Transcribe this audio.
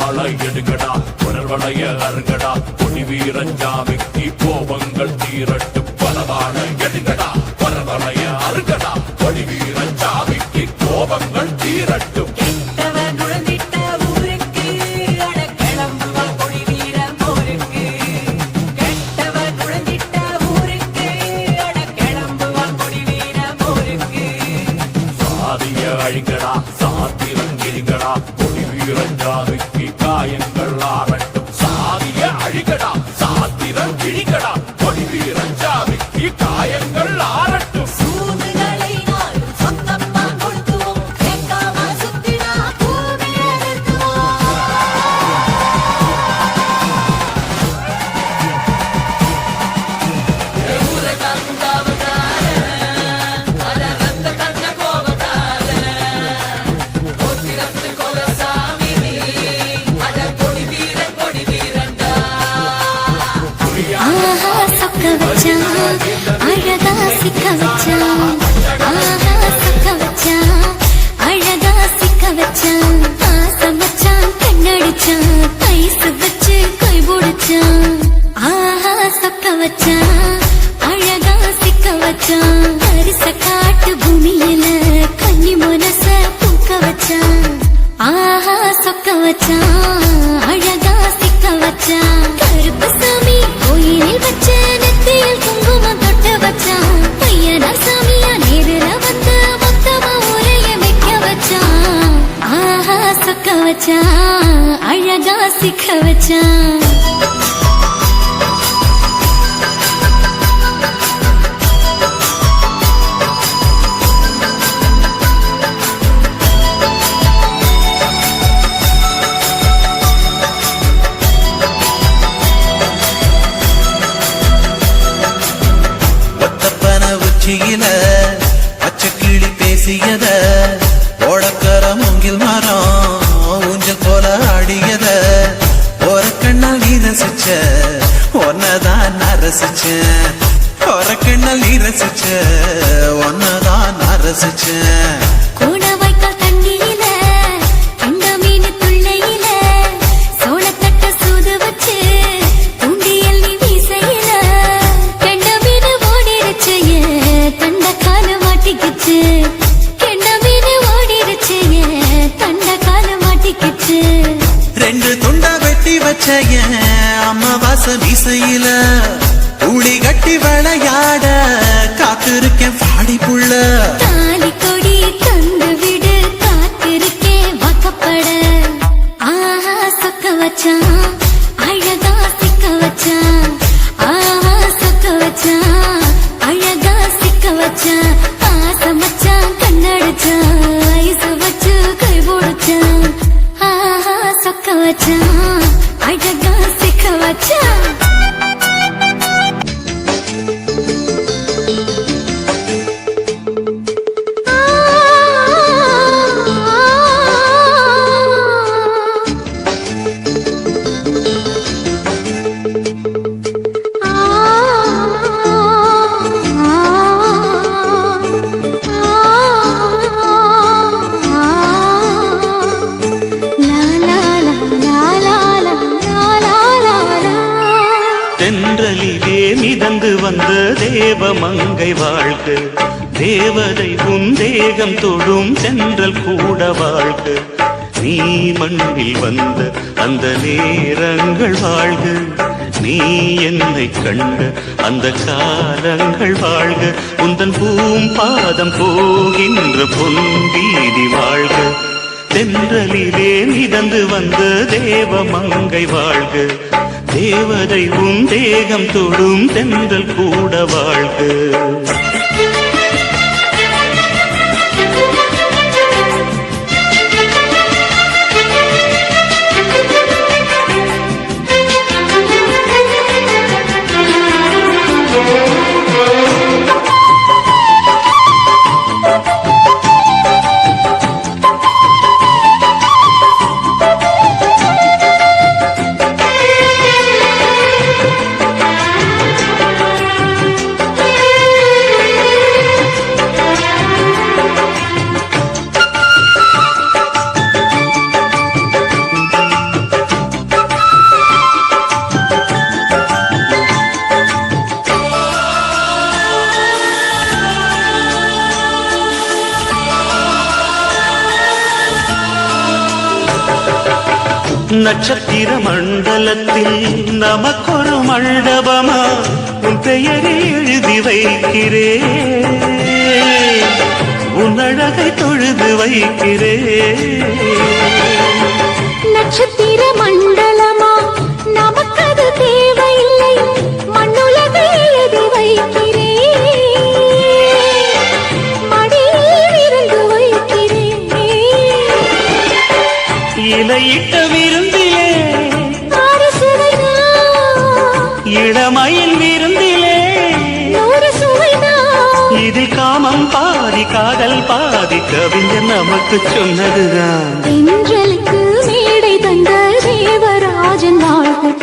வாழ எடுங்கடா குரல் வளைய அருங்கடா கொடி வீரஞ்சாமிக்கு கோபங்கள் தீரட்டு பல வாழ எடுங்கடா குரல் வளைய அருங்கடா கொடி வீரஞ்சாமிக்கு கோபங்கள் தீரட்டும் அழிங்கடா சாத்திரம் கிழிங்கடா கொடி வீரஞ்சாமிக்கு காயங்கள் ஆறட்டும் சாதிய அழிங்கடா சாத்திரம் கிழிங்கடா கொடி வீரஞ்சாமிக்கு காயங்கள் ஆறட்டும் அழகா சிக்க வச்சான் சொக்க வச்சான் அழகா சிக்க வச்சான் ஆசை மச்சான் கண்ணடிச்சான் ஐஸ் வச்சு கை பிடிச்சான் ஆஹா சொக்க வச்சான் அழகா சிக்க வச்சான் அரிச காட்டு பூமியில கன்னி மனச பூக்க வச்சான் ஆஹா சொக்க வச்சான் அழகா சிக்க வச்சான் கருப்பு சாமி கோயிலில் வச்ச நெத்தியில் குங்குமம் தொட்டு வச்சான் பையனா சாமியா நேரில் வந்து மொத்தமா உரைய வைக்க வச்சான் ஆஹா சொக்க வச்சான் அழகா சிக்க வச்சான் பச்சைக்கிளி பேசியத ஓடக்கர மூங்கில் மரம் ஊஞ்சல் போல ஆடியத ஒரு கண்ணால் நீ ரசிச்ச ஒன்னதான் நான் ரசிச்சேன் ஒரு கண்ணால் நீ ரசிச்ச ஒன்னதான் நான் ரசிச்சேன் ரெண்டு துண்டா வெட்டி வச்ச அம்மாவாச வீசையில ஊழி கட்டி விளையாட காத்திருக்கேன் பாடி புள்ள தாலி கொடி தந்து விடு காத்திருக்கேன் வாக்கப்பட ஆஹா சொக்க வச்சான் அழகா சிக்க வச்சான் ஆஹா சொக்க வச்சான் அழகா சிக்க வச்சான் ஆசை மச்சான் கண்ணடிச்சான் ஐஸ் வச்சு கை போடுச்சான் ஆஹா சொக்க வச்சான் அழகா சிக்க வச்சான் தென்றலிலே மிதந்து வந்த தேவமங்கை வாழ்க தேவதை உன் தேகம் தொடும் தென்றல் கூட வாழ்க நீ மண்ணில் வந்த அந்த நேரங்கள் வாழ்க நீ என்னை கண்ட அந்த காலங்கள் வாழ்க உந்தன் பூம்பாதம் போகின்ற பொன்வீதி வாழ்க தென்றலிலே மிதந்து வந்த தேவமங்கை வாழ்க தேவதை உன் தேகம் தொடும் தென்றல் கூட வாழ்க நட்சத்திர மண்டலத்தில் நமக்கொரு மண்டபமா உன் பெயரை எழுதி வைக்கிறேன் உன் அழகை தொழுது வைக்கிறேன் நட்சத்திர மண்டலமா நமக்கது தேவையில்லை மண்ணுலகை எழுதி வைக்கிறேன் மடியில் இருந்து வைக்கிறேன் இலையிட்ட விருந்திலே ஆறு சுவைதான் இளமையில் விருந்திலே நூறு சுவைதான் இதில் காமம் பாதி காதல் பாதி கவிஞர் நமக்கு சொன்னதுதான் தென்றலுக்கு மேடை தந்த தேவராஜன் வாழ்க